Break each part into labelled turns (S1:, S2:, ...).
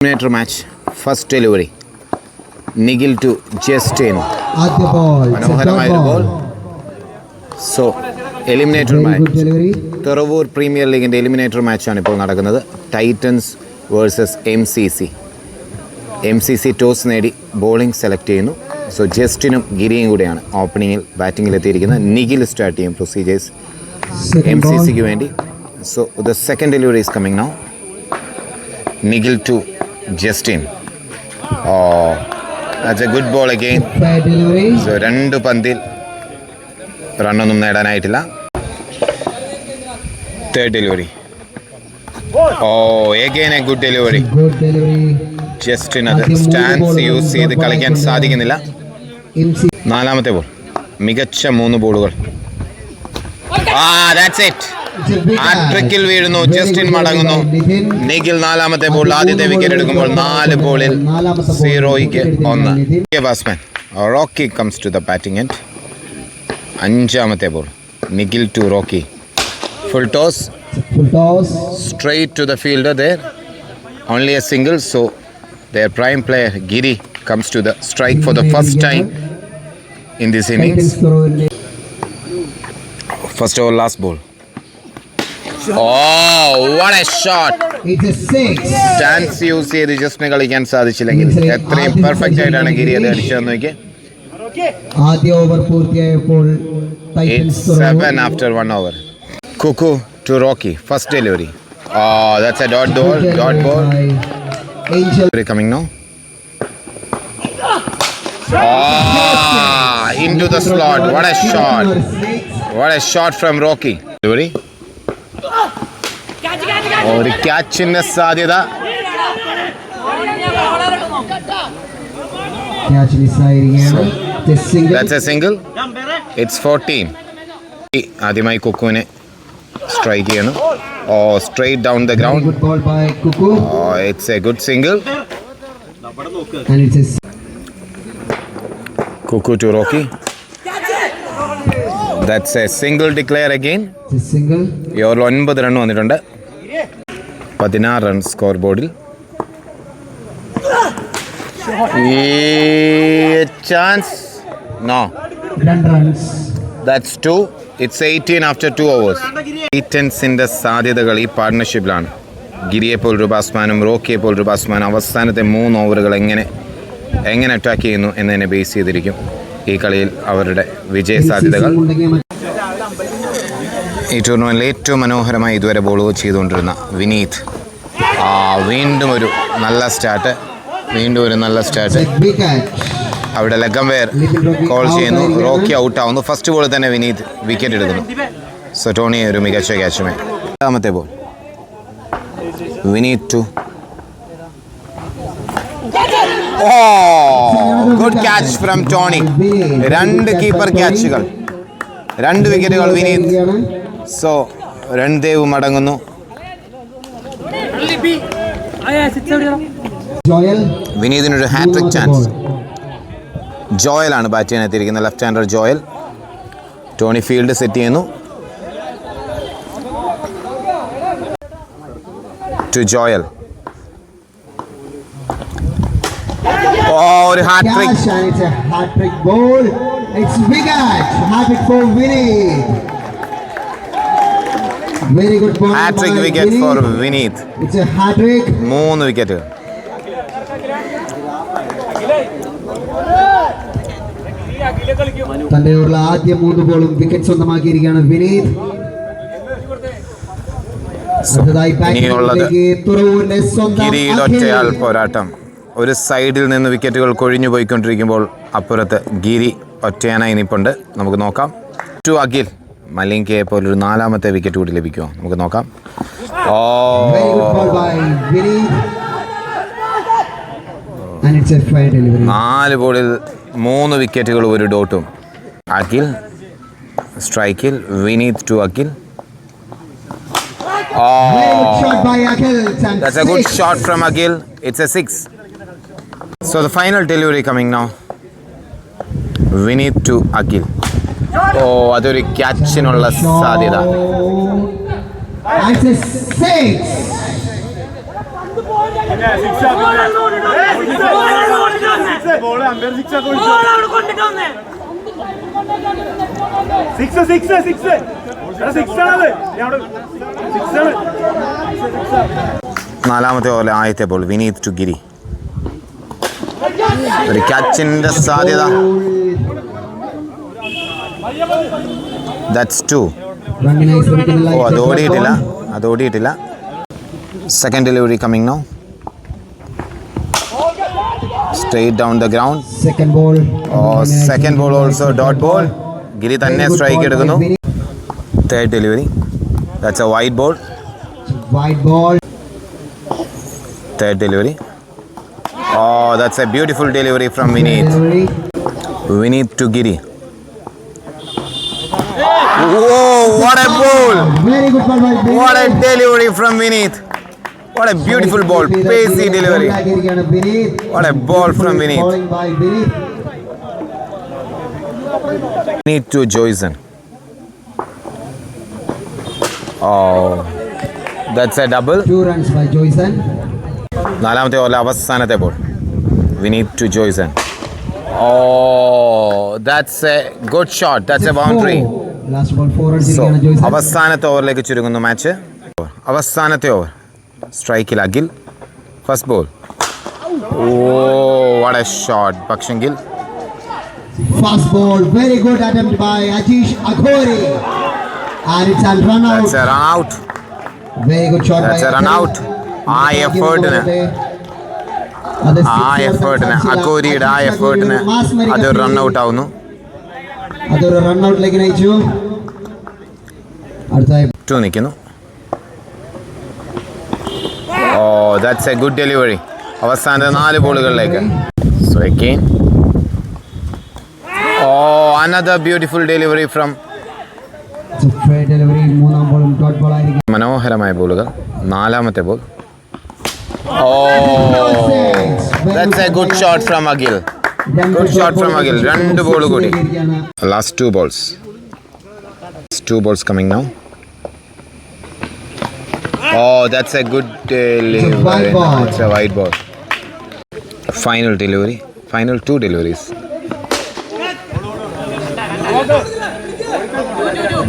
S1: eliminator match. First delivery. Nigel to Justin. മനോഹരമായ ball. So eliminator match, Thuravoor premier ലീഗിൻ്റെ eliminator മാച്ചാണ് ഇപ്പോൾ നടക്കുന്നത്. ടൈറ്റൻസ് വേഴ്സസ് MCC ടോസ് നേടി ബോളിംഗ് സെലക്ട് ചെയ്യുന്നു. സോ ജസ്റ്റിനും ഗിരിയും കൂടെയാണ് ഓപ്പണിങ്ങിൽ ബാറ്റിങ്ങിൽ എത്തിയിരിക്കുന്നത്. നിഖിൽ സ്റ്റാർട്ട് ചെയ്യും പ്രൊസീജിയേഴ്സ് MCCക്ക് വേണ്ടി. So the second delivery is coming now. Nikhil to Justin. That's a good ball again. So രണ്ട് പന്തിൽ റണ്ണൊന്നും നേടാനായിട്ടില്ല. Third delivery. Again a good delivery. Justin അത് സ്റ്റാൻസ് യൂസ് ചെയ്ത് കളിക്കാൻ സാധിക്കുന്നില്ല. നാലാമത്തെ ബോൾ. മികച്ച 3 ബോളുകൾ. That's it. ഹാട്രിക്കിൽ വീഴുന്നു. ജസ്റ്റിൻ മടങ്ങുന്നു. നിഖിൽ നാലാമത്തെ ബോൾ ആദ്യത്തെ വിക്കറ്റ് എടുക്കുമ്പോൾ 4 ബോളിൽ 0-ക്ക് 1. Batsman Rocky comes to the batting end. 5-ാമത്തെ ball. Nikhil to Rocky. Full toss. Straight to the fielder there. Only a single. So their prime player Giri comes to the strike for the first time in this innings. First over, last ball. What a shot.
S2: It's a 6.
S1: Chance use ചെയ്ത് ജസ്റ്റിനെ കളിക്കാൻ സാധിച്ചില്ലെങ്കിൽ എത്രയും perfect ആയിട്ടാണ് ഗിരി അത് അടിച്ചതെന്ന് നോക്കിയേ.
S2: ആദ്യ over പൂർത്തിയായപ്പോൾ
S1: It's 7 after 1 over. Cuckoo to Rocky. First delivery. That's a dot ball. Angel coming now. Into the slot. What a shot. What a shot from Rocky. Delivery. ഒരു ക്യാച്ചിന്റെ സാധ്യത. That's a single. It's 14. ആദ്യമായി കുക്കുവിനെ strike ചെയ്യുന്നു. Straight down the ground.
S2: Good ball by Cuckoo.
S1: It's a good single.
S2: And it's a
S1: Cuckoo to Rocky. That's a single declare again.
S2: It's a single.
S1: ഈ ഓവറിൽ 9 run വന്നിട്ടുണ്ട്. 16 run score ബോർഡിൽ. Chance. No.
S2: 10 runs.
S1: That's 2. It's 18 after 2 overs. ടൈറ്റൻസിൻ്റെ സാധ്യതകൾ ഈ പാർട്ട്ണർഷിപ്പിലാണ്. ഗിരിയെ പോലൊരു ബാറ്റ്സ്മാനും റോക്കിയെ പോലൊരു ബാറ്റ്സ്മാനും അവസാനത്തെ 3 ഓവറുകൾ എങ്ങനെ അറ്റാക്ക് ചെയ്യുന്നു എന്നതിനെ ബേസ് ചെയ്തിരിക്കും ഈ കളിയിൽ അവരുടെ വിജയ സാധ്യതകൾ. ഈ ടൂർണമെൻറ്റിൽ ഏറ്റവും മനോഹരമായി ഇതുവരെ ബോളുകൾ ചെയ്തുകൊണ്ടിരുന്ന വിനീത്. വീണ്ടും ഒരു നല്ല സ്റ്റാർട്ട്. അവിടെ ലെഗംവെയർ കോൾ ചെയ്യുന്നു. റോക്കി ഔട്ട് ആവുന്നു. ഫസ്റ്റ് ബോൾ തന്നെ വിനീത് വിക്കറ്റ് എടുക്കുന്നു. സോ ടോണി ഒരു മികച്ച ക്യാച്ചുമേ. രണ്ടാമത്തെ ball. Vineeth to. Good catch from Tony. 2 keeper ക്യാച്ചുകൾ, 2 വിക്കറ്റുകൾ വിനീത്. സോ രൺദേവ് മടങ്ങുന്നു. വിനീതിനൊരു ഹാട്രിക് ചാൻസ്. ജോയലാണ് ബാറ്റ് ചെയ്യാനെത്തിയിരിക്കുന്നത്. Left hander Joel. Tony field set ചെയ്യുന്നു. To Joel. ഒരു hattrick. Hattrick wicket for Vineeth. 3 വിക്കറ്റുകൾ.
S2: തന്റെ ആദ്യ 3 ബോളും വിക്കറ്റ് സ്വന്തമാക്കിയിരിക്കുകയാണ് വിനീത്.
S1: ഒറ്റയാൾ പോരാട്ടം. ഒരു സൈഡിൽ നിന്ന് വിക്കറ്റുകൾ കൊഴിഞ്ഞു പോയിക്കൊണ്ടിരിക്കുമ്പോൾ അപ്പുറത്ത് ഗിരി ഒറ്റയാനായി നിൽപ്പുണ്ട്. നമുക്ക് നോക്കാം. ടു അഖിൽ. മലിംഗയെ പോലൊരു 4ാമത്തെ വിക്കറ്റ് കൂടി ലഭിക്കുമോ? നമുക്ക് നോക്കാം. 4 ബോളിൽ 3 വിക്കറ്റുകൾ, 1 ഡോട്ടും. അഖിൽ സ്ട്രൈക്കിൽ. Vineeth to Akhil. That's a good shot from Akhil. It's a 6. So the final delivery coming now. Vineet to Akhil. അതൊരു ക്യാച്ചിനുള്ള സാധ്യത. നാലാമത്തെ ഓവറിലെ ആദ്യത്തെ ബോൾ വിനീത് ടു ഗിരി. ഒരു ക്യാച്ചിന്റെ സാധ്യത. ദാറ്റ്സ് 2.
S2: റണ്ണിനായി ശ്രമിക്കുന്ന
S1: ഓ, അത് ഓടിയിട്ടില്ല. Second delivery coming now. Straight down the ground.
S2: Second ball.
S1: Second ball also dot ball. Giri തന്നെ സ്ട്രൈക്ക് എടുക്കുന്നു. Third delivery. That's a wide ball.
S2: Wide ball.
S1: Third delivery. Oh, that's a beautiful delivery from Vineet. Vineet to Giri. Whoa, what a ball!
S2: Very good ball by Vineet.
S1: What a delivery from Vineet. What a beautiful ball. Pacey delivery. What a ball from Vineet.
S2: Bowling by Vineet.
S1: Vineet to Joyson. Oh, that's a double.
S2: 2 runs by Joyson.
S1: നാലാമത്തെ ഓവറിലെ അവസാനത്തെ ball Vineeth to Joyson. ഓ, that's a good shot. That's a boundary.
S2: Last ball 4 runs
S1: so
S2: ഇരിക്കുകയാണ് ജോയ്സൺ.
S1: അവസാനത്തെ ഓവറിലേക്ക് ചുരുങ്ങുന്നു match. അവസാനത്തെ over. സ്ട്രൈക്കിൽ അഖിൽ. First ball. ഓ, വാട്ട് എ ഷോട്ട്. പക്ഷെങ്കിൽ
S2: Fast ball. Very good attempt by Ajish Aghori. And it's a run out.
S1: That's A run out.
S2: Very good shot by
S1: that's A run
S2: Aghori.
S1: Out. ആ എഫേർട്ടിന് അക്കോരിയുടെ ആ എഫേർട്ടിന് അതൊരു run out ആവുന്നു.
S2: അതൊരു run ഔട്ടിലേക്ക് നയിച്ചു. അടുത്ത
S1: നിൽക്കുന്നു. Oh, that's a good delivery. അവസാനത്തെ 4 ബോളുകളിലേക്ക്. So again oh, another beautiful delivery from.
S2: Delivery. മൂന്നാം ബോളും ഡോട്ട് ബോൾ ആയിരിക്കും.
S1: മനോഹരമായ ബോളുകൾ. നാലാമത്തെ ball. Oh, that's a good shot from Akhil. Good shot from Akhil. 2 ball കൂടി. Last 2 balls. 2 balls coming now. Oh, that's a good delivery. It's a wide ball. Final delivery. Final 2 deliveries.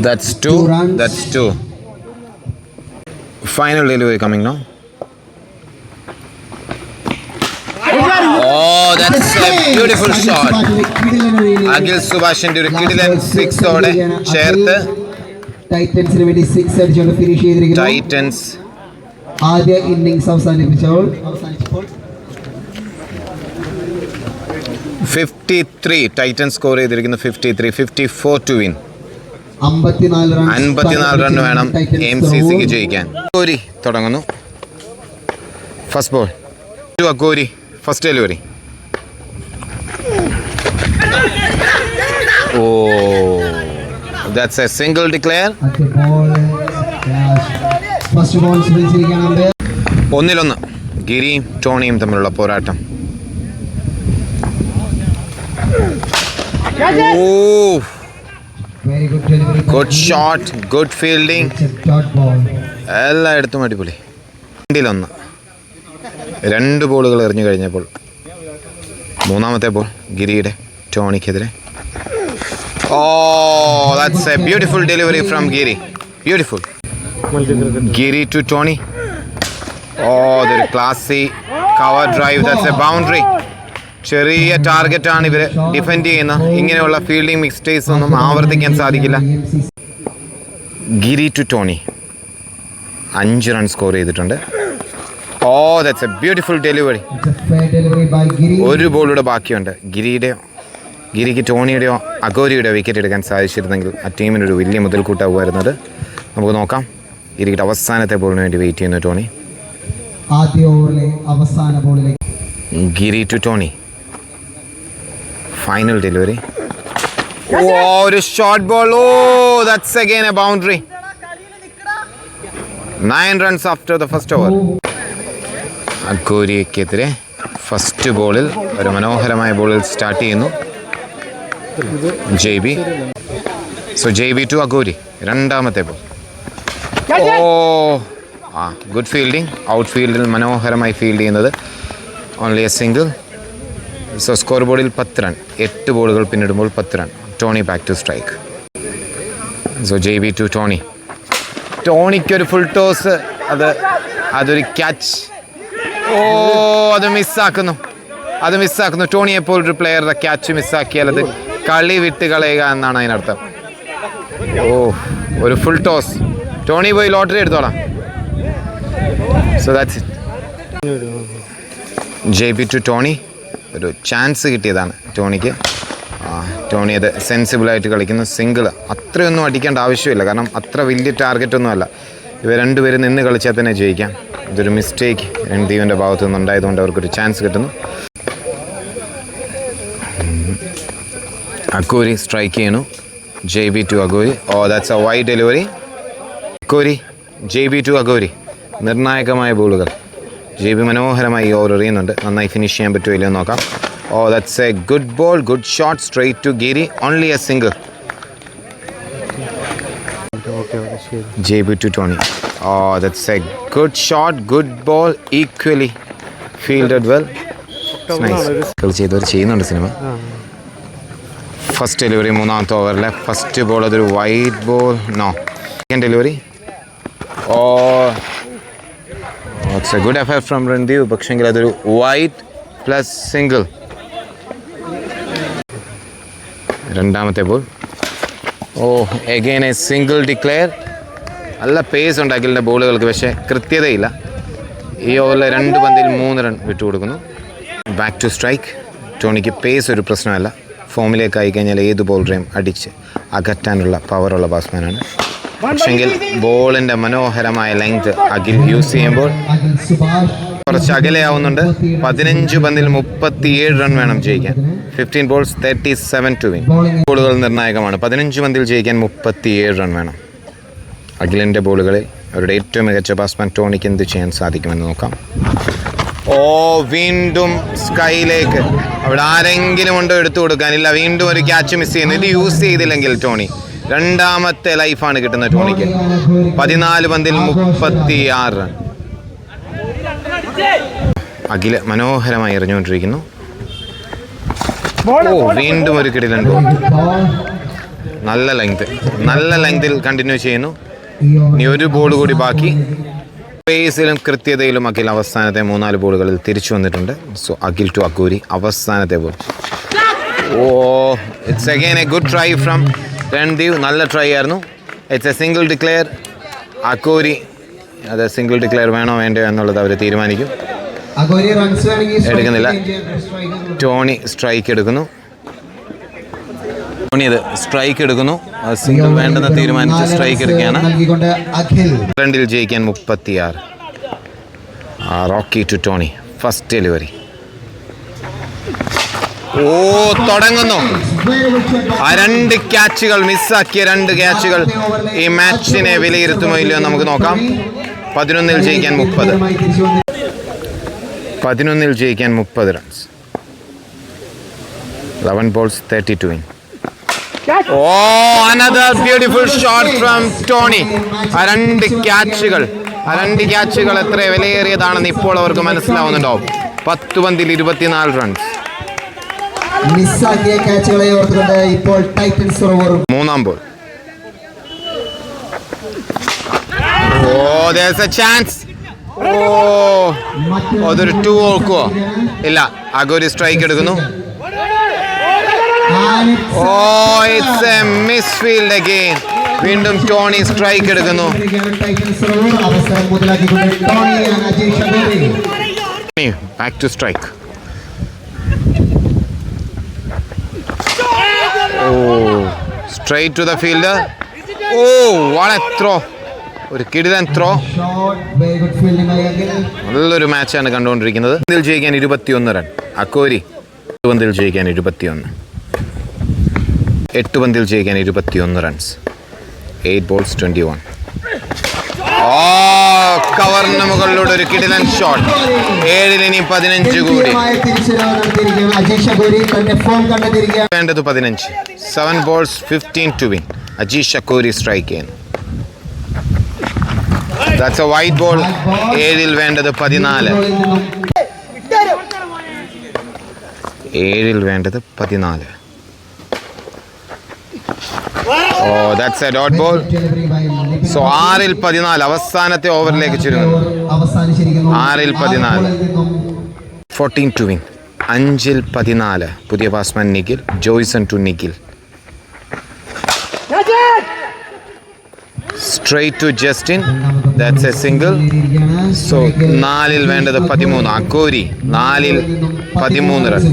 S1: That's 2. That's 2. Final delivery coming now. Oh, that's a beautiful shot. Akhil സുഭാഷിന്റെ ഒരു കിടിലൻ 6 ഓടെ ചേർത്ത്
S2: ടൈറ്റൻസിന് വേണ്ടി 6 അടിച്ചുകൊണ്ട് finish ചെയ്തിരിക്കുന്നു.
S1: Titans
S2: ആദ്യ innings അവസാനിപ്പിച്ചപ്പോൾ
S1: 53 Titans score ചെയ്തിരിക്കുന്നു. 53. 54 ടു വിൻ.
S2: 54
S1: റൺ വേണം MCCക്ക് ജയിക്കാൻ. അഗോരി തുടങ്ങുന്നു. First ball to Agori. First delivery. Oh, that's a single declare. 1-1 ഗിരിയും ടോണിയും തമ്മിലുള്ള പോരാട്ടം. Oh, good shot. Good fielding. എല്ലായിടത്തും അടിപൊളി. 2-1. 2 ബോളുകൾ എറിഞ്ഞു കഴിഞ്ഞപ്പോൾ മൂന്നാമത്തെ ബോൾ ഗിരിയുടെ ടോണിക്കെതിരെ. Oh, that's a beautiful delivery from Giri. Beautiful. Giri to Tony. Oh, ഇതൊരു classy cover drive. That's a boundary. ചെറിയ ടാർഗറ്റാണ് ഇവർ ഡിഫെൻഡ് ചെയ്യുന്നത്. ഇങ്ങനെയുള്ള ഫീൽഡിംഗ് മിസ്റ്റേക്സ് ഒന്നും ആവർത്തിക്കാൻ സാധിക്കില്ല. ഗിരി ടു ടോണി 5 റൺ സ്കോർ ചെയ്തിട്ടുണ്ട്. ഓ, ദാറ്റ്സ് എ ബ്യൂട്ടിഫുൾ ഡെലിവറി. 1 ബോളൂടെ ബാക്കിയുണ്ട്. ഗിരിക്ക് ടോണിയുടെയോ അഗോരിയുടെയോ വിക്കറ്റ് എടുക്കാൻ സാധിച്ചിരുന്നെങ്കിൽ ആ ടീമിനൊരു വലിയ മുതൽക്കൂട്ടാവുമായിരുന്നത്. നമുക്ക് നോക്കാം. ഗിരിയുടെ അവസാനത്തെ ബോളിന് വേണ്ടി വെയിറ്റ് ചെയ്യുന്നു ടോണി.
S2: ആദ്യ ഓവറിലെ അവസാന ബോളിലേക്ക്
S1: Giri to Tony. Final delivery. Oh, ഒരു short ball. Oh, that's again a boundary. 9 runs after the first over. അഗോരിക്കെതിരെ ഫസ്റ്റ് ബോളിൽ ഒരു മനോഹരമായ ബോളിൽ സ്റ്റാർട്ട് ചെയ്യുന്നു JB. So JB to Agori. രണ്ടാമത്തെ ball. Oh, good fielding. Out ഫീൽഡിൽ മനോഹരമായി ഫീൽഡ് ചെയ്യുന്നത്. Only a single. So score ബോർഡിൽ 10 റൺ. 8 ബോളുകൾ പിന്നിടുമ്പോൾ 10 run. Tony back to strike. So JB to Tony. ടോണിക്കൊരു full toss. അതൊരു ക്യാച്ച്. അത് മിസ്സാക്കുന്നു. ടോണി എപ്പോൾ ഒരു പ്ലെയറുടെ ക്യാച്ച് മിസ്സാക്കിയാൽ അത് കളി വിട്ട് കളയുക എന്നാണ് അതിനർത്ഥം. ഒരു ഫുൾ ടോസ്. ടോണി പോയി ലോട്ടറി എടുത്തോളാം. So that's it. JB to Tony. ഒരു ചാൻസ് കിട്ടിയതാണ് ടോണിക്ക്. ടോണി അത് സെൻസിബിളായിട്ട് കളിക്കുന്നു. സിംഗിൾ അത്രയൊന്നും അടിക്കേണ്ട ആവശ്യമില്ല, കാരണം അത്ര വലിയ ടാർഗറ്റൊന്നുമല്ല. ഇവർ രണ്ടുപേരും നിന്ന് കളിച്ചാൽ തന്നെ ജയിക്കാം. ഇതൊരു മിസ്റ്റേക്ക് രൺദീപിൻ്റെ ഭാഗത്തു നിന്നുണ്ടായതുകൊണ്ട് അവർക്കൊരു ചാൻസ് കിട്ടുന്നു. അഗോരി സ്ട്രൈക്ക് ചെയ്യണു. JB to Agori. That's a wide delivery. Agori, JB to Agori. നിർണായകമായ ബോളുകൾ. JB മനോഹരമായി ഓവർ എറിയുന്നുണ്ട്. നന്നായി ഫിനിഷ് ചെയ്യാൻ പറ്റുമോ ഇല്ലയോ നോക്കാം. That's a good ball. Good shot. Straight to Giri. Only a single. JB to Tony. That's a good shot. Good ball. Equally fielded well. It's nice. ചെയ്യുന്നുണ്ട് സിനിമ. ഫസ്റ്റ് ഡെലിവറി മൂന്നാമത്തെ ഓവറിലെ ഫസ്റ്റ് ബോൾ. അതൊരു wide ball. No. Second delivery. It's a good effort from Randeep. പക്ഷെങ്കിൽ അതൊരു wide plus single. രണ്ടാമത്തെ ball. Again a single declare. നല്ല pace ഉണ്ട് അഖിലിൻ്റെ ബോളുകൾക്ക്, പക്ഷേ കൃത്യതയില്ല. ഈ ഓവറിലെ 2 പന്തിൽ 3 റൺ വിട്ടുകൊടുക്കുന്നു. Back to strike. ടോണിക്ക് പേസ് ഒരു പ്രശ്നമല്ല. ഫോമിലേക്ക് ആയിക്കഴിഞ്ഞാൽ ഏത് ബോളറേയും അടിച്ച് അകറ്റാനുള്ള പവറുള്ള ബാറ്റ്സ്മാനാണ്. പക്ഷെങ്കിൽ ബോളിൻ്റെ മനോഹരമായ ലെങ്ത് അഖിൽ യൂസ് ചെയ്യുമ്പോൾ കുറച്ച് അകലെയാവുന്നുണ്ട്. 15 പന്തിൽ 37 റൺ വേണം ജയിക്കാൻ. 15 balls 37 to win. ബോളുകൾ നിർണായകമാണ്. 15 പന്തിൽ ജയിക്കാൻ 37 റൺ വേണം. അഖിലിൻ്റെ ബോളുകളിൽ അവരുടെ ഏറ്റവും മികച്ച ബാറ്റ്സ്മാൻ ടോണിക്ക് എന്ത് ചെയ്യാൻ സാധിക്കുമെന്ന് നോക്കാം. വീണ്ടും സ്കൈയിലേക്ക്. അവിടെ ആരെങ്കിലും ഉണ്ടോ എടുത്തു കൊടുക്കാനില്ല. വീണ്ടും ഒരു ക്യാച്ച് മിസ് ചെയ്യുന്നു. ഇത് യൂസ് ചെയ്തില്ലെങ്കിൽ ടോണി രണ്ടാമത്തെ ലൈഫാണ് കിട്ടുന്നത് ടോണിക്ക്. 14 പന്തിൽ 36 റൺ. അഖില് മനോഹരമായി എറിഞ്ഞുകൊണ്ടിരിക്കുന്നു. വീണ്ടും ഒരു കിടിലൻ ബോൾ. നല്ല ലെങ്തിൽ കണ്ടിന്യൂ ചെയ്യുന്നു. ഇനി ഒരു ബോൾ കൂടി ബാക്കി. പേസിലും കൃത്യതയിലും അഖിൽ അവസാനത്തെ 3-4 ബോളുകളിൽ തിരിച്ചു വന്നിട്ടുണ്ട്. So Akhil to Agori. അവസാനത്തെ ball. It's again a good try from Randeep. നല്ല ട്രൈ ആയിരുന്നു. It's a single declare. Agori അത് സിംഗിൾ ഡിക്ലെയർ വേണോ വേണ്ടയോ എന്നുള്ളത് അവർ തീരുമാനിക്കും. എടുക്കുന്നില്ല. ടോണി സ്ട്രൈക്ക് എടുക്കുന്നു. സിംഗിൾ വേണ്ടെന്ന് തീരുമാനിച്ച് സ്ട്രൈക്ക് എടുക്കുകയാണ്. രണ്ടിൽ ജയിക്കാൻ 36. Rocky to Tony. First delivery. തുടങ്ങുന്നു. ആ 2 ക്യാച്ചുകൾ മിസ്സാക്കിയ 2 ക്യാച്ചുകൾ ഈ മാച്ചിനെ വിലയിരുത്തുമോ ഇല്ലയോ നമുക്ക് നോക്കാം. 11 ജയിക്കാൻ 30. 11 ജയിക്കാൻ 30 runs. 11 balls 32 win. Another beautiful shot from Tony. ആ 2 ക്യാച്ചുകൾ എത്ര വിലയേറിയതാണെന്ന് ഇപ്പോൾ അവർക്ക് മനസ്സിലാവുന്നുണ്ടാവും. 10 പന്തിൽ 24 റൺസ്.
S2: മിസ്സാക്കിയ ക്യാച്ചുകളെ ഓർത്തുകൊണ്ട് ഇപ്പോൾ ടൈറ്റൻസ്
S1: മൂന്നാം ബോൾ. there's a chance. അതൊരു 2 ഓർക്കുവോ ഇല്ല. അഗോരി സ്ട്രൈക്ക് എടുക്കുന്നു. It's a misfield again. വീണ്ടും ടോണി സ്ട്രൈക്ക് എടുക്കുന്നു. Back to strike. Straight to the fielder. what a throw. ഒരു കിടിലൻ ത്രോ. നല്ലൊരു മാച്ചാണ് കണ്ടുകൊണ്ടിരിക്കുന്നത്. പന്തിൽ ജയിക്കാൻ 21 റൺ. അക്കോരി 8 പന്തിൽ ജയിക്കാൻ 21. 8 പന്തിൽ ജയിക്കാൻ 21 റൺസ്. 8 balls 21. കവറിന് മുകളിലൂടെ ഒരു കിടിലൻ ഷോട്ട്. 7 ഇനി 15 കൂടി. വേണ്ടത് 15. 7 balls 15 to win. Ajeesh Akkori strike ചെയ്യുന്നു. That's a wide ball. 7 വേണ്ടത് 14. 7 വേണ്ടത് 14. Oh that's a dot ball. So 6 14 അവസാനത്തെ ഓവറിലേക്ക് ചുരുങ്ങുന്നു. 6 14. 14 to win. 5 14. പുതിയ batsman Nikhil. Joyson to Nikhil. Straight to Justin. That's a single. So 4 വേണ്ടത് 13. അക്കോരി 4 13 റൺ.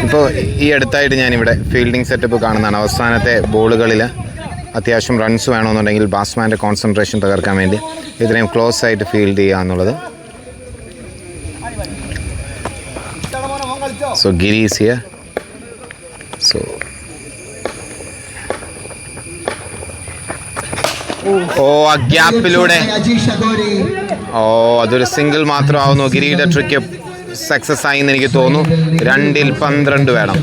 S1: ഇപ്പോൾ ഈ അടുത്തായിട്ട് ഞാനിവിടെ ഫീൽഡിംഗ് സെറ്റപ്പ് കാണുന്നതാണ്. അവസാനത്തെ ബോളുകളിൽ അത്യാവശ്യം റൺസ് വേണമെന്നുണ്ടെങ്കിൽ ബാറ്റ്സ്മാൻ്റെ കോൺസെൻട്രേഷൻ തകർക്കാൻ വേണ്ടി ഇത്രയും ക്ലോസ് ആയിട്ട് ഫീൽഡ് ചെയ്യുക എന്നുള്ളത്. So Giri is here. So oh ആ ഗ്യാപ്പിലൂടെ അതൊരു സിംഗിൾ മാത്രമാവുന്നു. ഗിരിയുടെ ട്രിക്ക് സക്സസ് ആയി എന്ന് എനിക്ക് തോന്നുന്നു. 2 12 വേണം.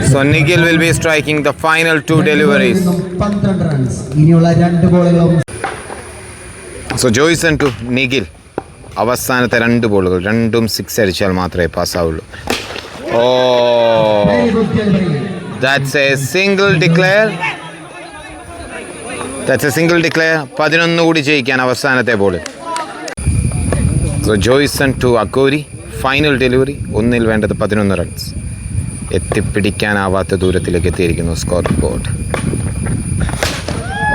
S1: So Nikhil will be striking the final 2 deliveries.
S2: 12 runs. ഇനിയുള്ള 2 ബോളുകളും.
S1: So Joyson to Nikhil. അവസാനത്തെ 2 ബോളുകൾ 2 6 അടിച്ചാൽ മാത്രമേ പാസ്സാവുള്ളൂ.
S2: Very good delivery.
S1: That's a single declare. 11 കൂടി ജയിക്കാൻ അവസാനത്തെ ബോളിൽ. So Joyson to Akkori. Final delivery. 1 വേണ്ടത് 11 റൺസ്. എത്തിപ്പിടിക്കാനാവാത്ത ദൂരത്തിലേക്ക് എത്തിയിരിക്കുന്നു score board.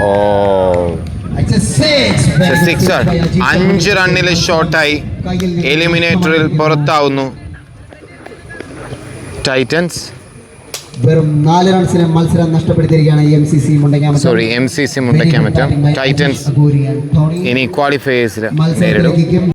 S1: Oh
S2: It's a six.
S1: 5 റണ്ണിൽ ഷോട്ടായി എലിമിനേറ്ററിൽ പുറത്താവുന്നു ടൈറ്റൻസ്.
S2: വെറും 4 റൺസിന് മത്സരം നഷ്ടപ്പെടുത്തിയിരിക്കുകയാണ്
S1: MCC മുണ്ടയ്ക്കാമറ്റം. ടൈറ്റൻസ് ഇനി ക്വാളിഫയേഴ്സിൽ നേരിടും.